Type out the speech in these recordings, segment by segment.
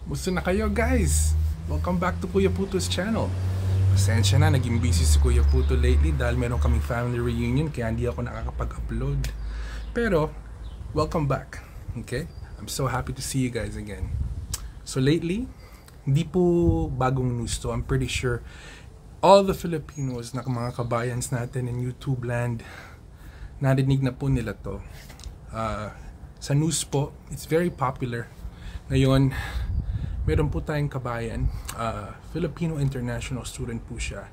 Musta na kayo guys? Welcome back to Kuya Puto's channel. Pasensya na, naging busy si Kuya Puto lately dahil meron kaming family reunion kaya hindi ako nakakapag-upload. Pero, welcome back. Okay? I'm so happy to see you guys again. So lately, hindi po bagong news to. I'm pretty sure all the Filipinos na mga kabayans natin in YouTube land, narinig na po nila to. Sa news po, it's very popular. Ngayon, meron po tayong kabayan, Filipino International student po siya.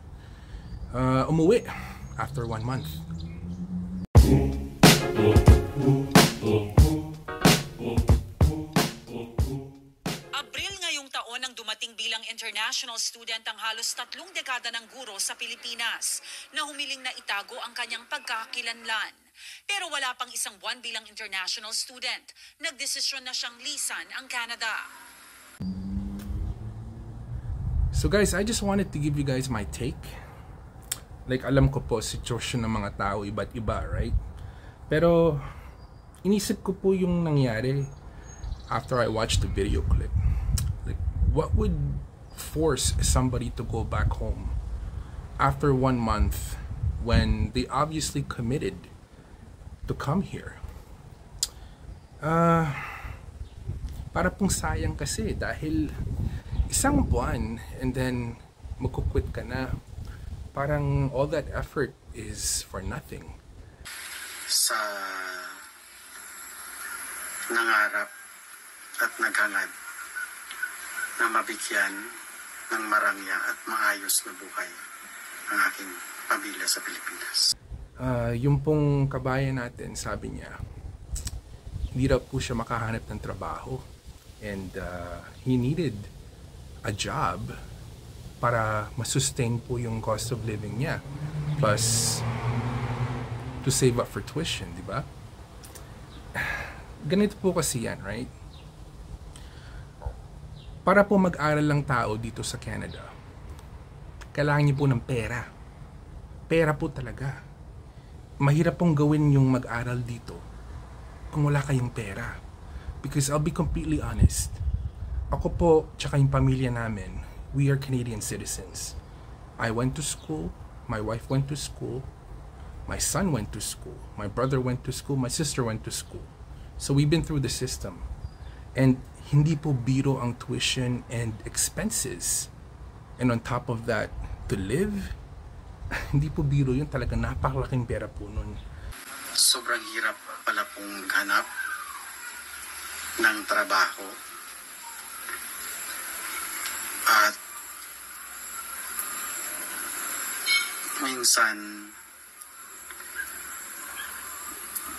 Umuwi after 1 month. Abril ngayong taon nang dumating bilang international student ang halos 3 dekada ng guro sa Pilipinas na humiling na itago ang kanyang pagkakakilanlan. Pero wala pang isang buwan bilang international student, nagdesisyon na siyang lisan ang Canada. So guys, I just wanted to give you guys my take. Like, alam ko po, sitwasyon ng mga tao iba't iba, right? Pero, inisip ko po yung nangyari after I watched the video clip. Like, what would force somebody to go back home after 1 month when they obviously committed to come here? Para pong sayang kasi dahil isang buwan and then magkukwit ka na. Parang all that effort is for nothing. Sa nangarap at naghangad na mabigyan ng marangya at maayos na buhay ang aking pamilya sa Pilipinas. Yung pong kabayan natin, sabi niya, hindi raw po siya makahanap ng trabaho and he needed a job para masustain po yung cost of living niya plus to save up for tuition, di ba? Ganito po kasi yan, right? Para po mag-aral lang tao dito sa Canada, kailangan niyo po ng pera. Pera po talaga. Mahirap pong gawin yung mag-aral dito kung wala kayong pera. Because I'll be completely honest, ako po, tsaka yung pamilya namin, we are Canadian citizens. I went to school, my wife went to school, my son went to school, my brother went to school, my sister went to school. So we've been through the system. And hindi po biro ang tuition and expenses. And on top of that, to live, hindi po biro yun. Talaga napakalaking pera po nun. Sobrang hirap pala pong hanap ng trabaho. At minsan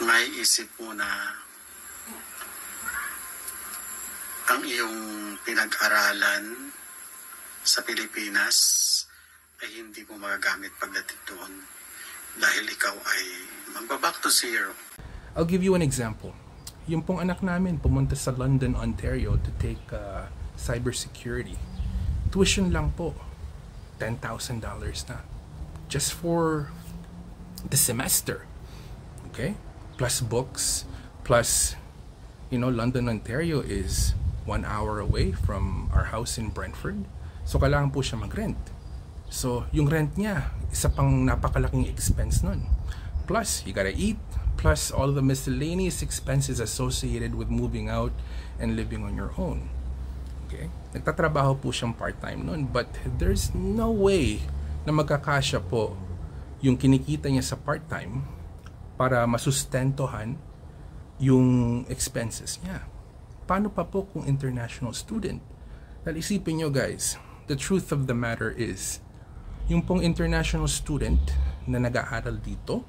may isip mo na ang iyong pinag-aralan sa Pilipinas ay hindi mo magagamit pagdating doon dahil ikaw ay magbaback to zero. I'll give you an example. Yung pong anak namin pumunta sa London, Ontario to take cybersecurity. Tuition lang po, $10,000 na. Just for the semester. Okay? Plus books, plus, London, Ontario is 1 hour away from our house in Brentford. So, kailangan po siya mag-rent. So, yung rent niya, isa pang napakalaking expense nun. Plus, you gotta eat, plus all the miscellaneous expenses associated with moving out and living on your own. Okay? Nagtatrabaho po siyang part-time nun, but there's no way na magkakasya po yung kinikita niya sa part-time para masustentohan yung expenses niya. Paano pa po kung international student? Dahil isipin nyo guys, the truth of the matter is, yung pong international student na nag-aaral dito,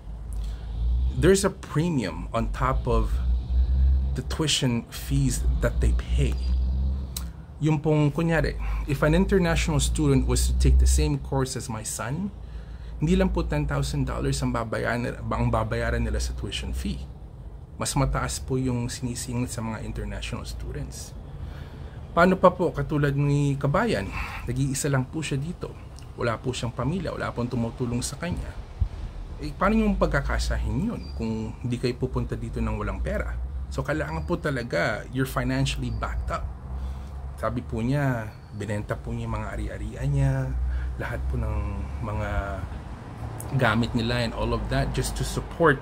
there's a premium on top of the tuition fees that they pay. Yung pong, kunyari, if an international student was to take the same course as my son, hindi lang po $10,000 ang babayaran nila sa tuition fee. Mas mataas po yung sinisingil sa mga international students. Paano pa po, katulad ni Kabayan, nag-iisa lang po siya dito. Wala po siyang pamilya, wala pong tumutulong sa kanya. Paano yung pagkakasahin yun kung hindi kayo pupunta dito ng walang pera? So kailangan po talaga you're financially backed up. Sabi po niya, binenta po niya yung mga ari-arian niya, lahat po ng mga gamit nila and all of that just to support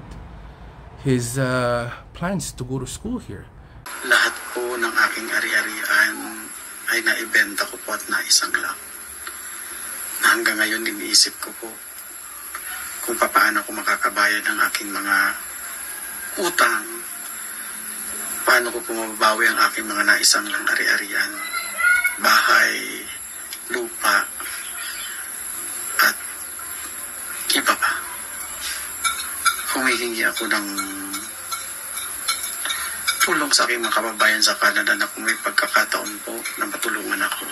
his plans to go to school here. Lahat po ng aking ari-arian ay naibenta ko po at naisang lang. Na hanggang ngayon iniisip ko po kung paano ko makakabayad ng aking mga utang, paano ko pumabawi ang aking mga naisang lang ari-arian, bahay, lupa, at iba pa. Humihingi ako ng tulong sa aking mga kababayan sa Canada na kung may pagkakataon po na matulungan ako,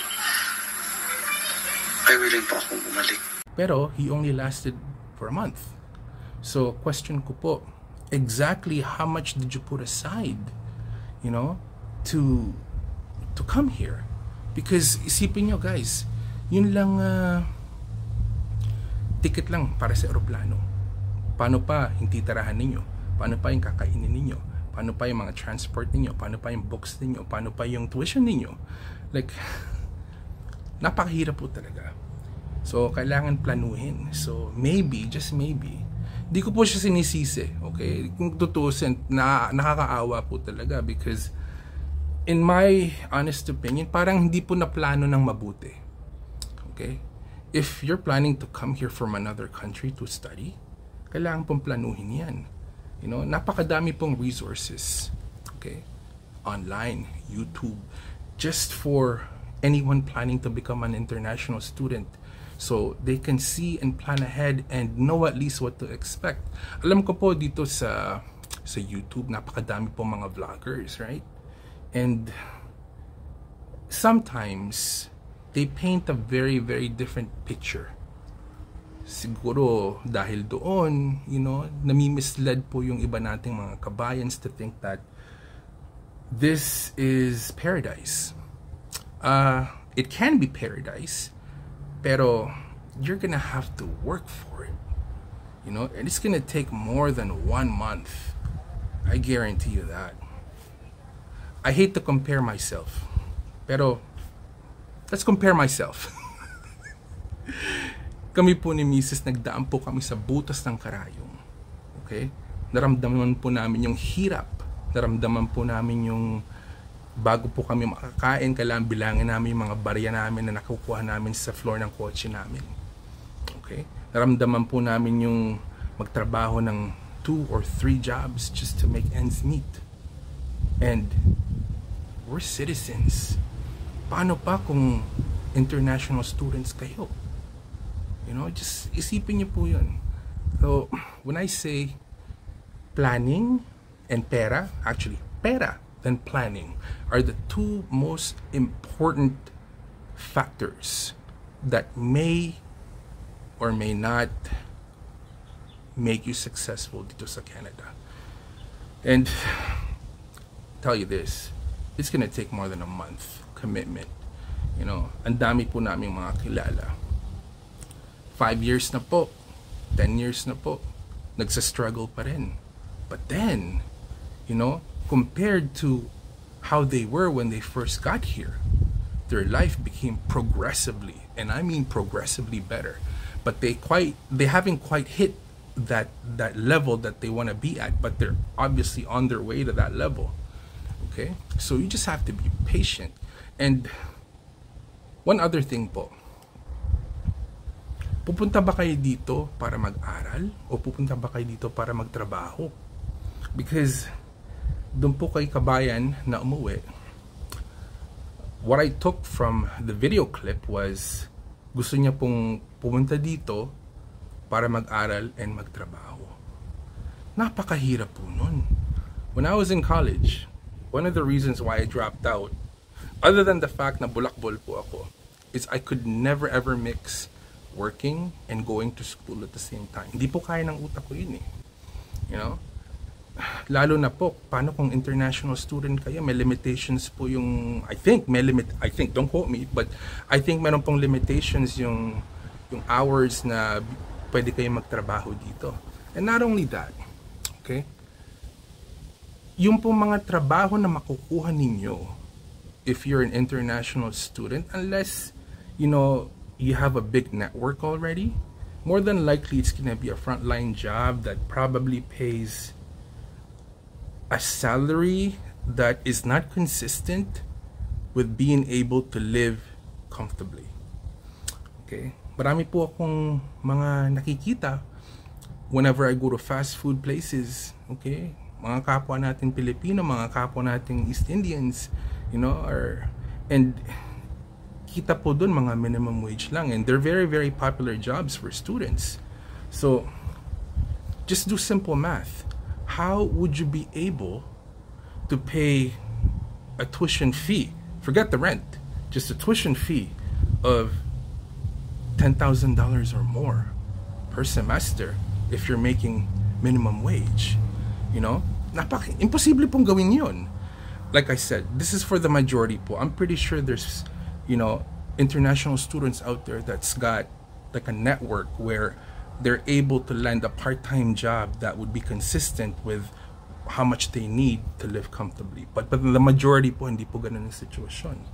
ay willing po akong bumalik. Pero he only lasted for a month. So question ko po, exactly how much did you put aside, you know, to come here? Because isipin nyo guys, yun lang ticket lang para sa eroplano. Paano pa yung titirahan ninyo? Paano pa yung kakainin ninyo? Paano pa yung mga transport ninyo? Paano pa yung books ninyo? Paano pa yung tuition ninyo? Like, napakahirap po talaga. So, kailangan planuhin. So, maybe, just maybe, di ko po siya sinisisi, okay? Kung tutusin, nakakaawa po talaga because in my honest opinion, parang hindi po naplano ng mabuti. Okay? If you're planning to come here from another country to study, kailangan pong planuhin yan. You know, napakadami pong resources, okay? Online, YouTube, just for anyone planning to become an international student. So, they can see and plan ahead and know at least what to expect. Alam ko po dito sa YouTube, napakadami po mga vloggers, right? And sometimes, they paint a very, very different picture. Siguro, dahil doon, you know, nami-misled po yung iba nating mga kabayans to think that this is paradise. It can be paradise, pero you're gonna have to work for it, you know, and it's gonna take more than 1 month. I guarantee you that. I hate to compare myself, pero let's compare myself. Kami po ni Mrs. nagdaan po kami sa butas ng karayong, okay? Naramdaman po namin yung hirap, naramdaman po namin yung bago po kami makakain, kailangan bilangin namin yung mga barya namin na nakukuha namin sa floor ng kotse namin. Okay? Naramdaman po namin yung magtrabaho ng 2 or 3 jobs just to make ends meet. And we're citizens. Paano pa kung international students kayo? You know, just isipin niyo po yun. So, when I say planning and pera, actually, pera and planning are the 2 most important factors that may or may not make you successful dito sa Canada. And tell you this, it's gonna take more than a month commitment. You know, ang dami po naming mga kilala. 5 years na po, 10 years na po, nagsa-struggle pa rin. But then, you know, compared to how they were when they first got here, their life became progressively, and I mean progressively better. But they haven't quite hit that level that they want to be at, but they're obviously on their way to that level. Okay? So you just have to be patient. And one other thing po, pupunta ba kayo dito para mag-aral o pupunta ba kayo dito para magtrabaho? Because doon po kay Kabayan na umuwi, what I took from the video clip was gusto niya pong pumunta dito para mag-aral and magtrabaho. Napakahirap po nun. When I was in college, one of the reasons why I dropped out, other than the fact na bulakbol po ako, is I could never ever mix working and going to school at the same time. Hindi po kaya ng utak ko yun eh. You know? Lalo na po, paano kung international student kayo, may limitations po yung, I think, don't quote me, but I think meron pong limitations yung hours na pwede kayo magtrabaho dito. And not only that, okay, yung pong mga trabaho na makukuha ninyo if you're an international student, unless, you know, you have a big network already, more than likely it's gonna be a frontline job that probably pays a salary that is not consistent with being able to live comfortably. Okay? Marami po akong mga nakikita whenever I go to fast food places, okay? Mga kapwa natin Pilipino, mga kapwa natin East Indians, you know, and kita po dun mga minimum wage lang, and they're very, very popular jobs for students. So, just do simple math. How would you be able to pay a tuition fee? Forget the rent, just a tuition fee of $10,000 or more per semester if you're making minimum wage. You know, imposible pong gawin yun. Like I said, this is for the majority po. I'm pretty sure there's, you know, international students out there that's got like a network where they're able to land a part-time job that would be consistent with how much they need to live comfortably. But the majority po, hindi po ganun ang sitwasyon.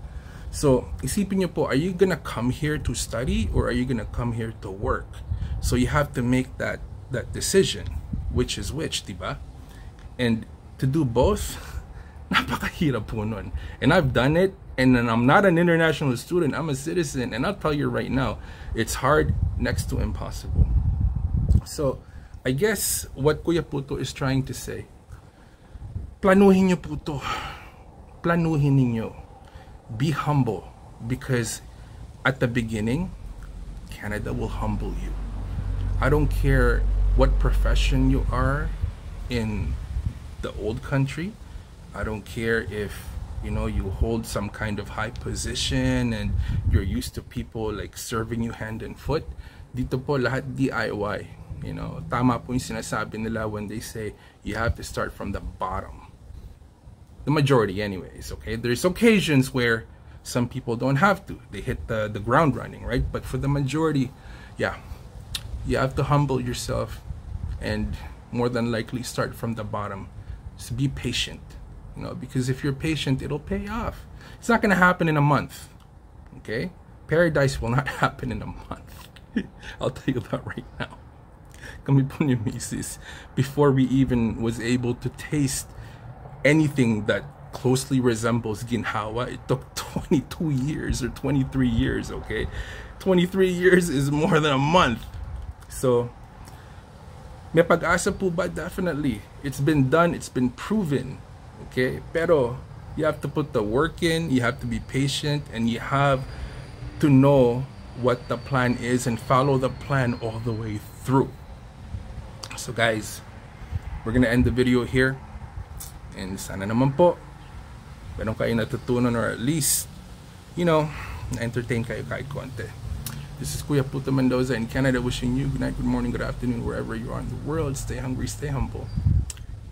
So, isipin niyo po, are you gonna come here to study or are you gonna come here to work? So you have to make that decision, which is which, diba? And to do both, napakahirap po nun. And I've done it, and then I'm not an international student, I'm a citizen, and I'll tell you right now, it's hard next to impossible. So, I guess what Kuya Puto is trying to say, planuhin niyo po to. Planuhin ninyo. Be humble, because at the beginning, Canada will humble you. I don't care what profession you are in the old country. I don't care if, you know, you hold some kind of high position and you're used to people like serving you hand and foot. Dito po lahat DIY. You know, tama po yung sinasabi nila when they say you have to start from the bottom. The majority anyways, okay? There's occasions where some people don't have to. They hit the ground running, right? But for the majority, yeah, you have to humble yourself and more than likely start from the bottom. So be patient, you know, because if you're patient, it'll pay off. It's not going to happen in a month, okay? Paradise will not happen in a month. I'll tell you that right now. Kami po ni Mrs. Before we even was able to taste anything that closely resembles ginhawa, it took 22 years or 23 years, okay? 23 years is more than a month. So, may pag-asa po ba? Definitely. It's been done, it's been proven, okay? Pero, you have to put the work in, you have to be patient, and you have to know what the plan is and follow the plan all the way through. So guys, we're gonna end the video here. And sana naman po, meron kayo natutunan, or at least, you know, na-entertain kayo kahit konti. This is Kuya Puto Mendoza in Canada, wishing you good night, good morning, good afternoon, wherever you are in the world. Stay hungry, stay humble.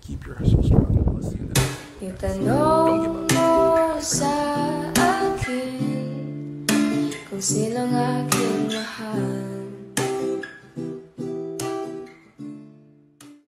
Keep your hustle strong. I'll see you in the next. Don't give up.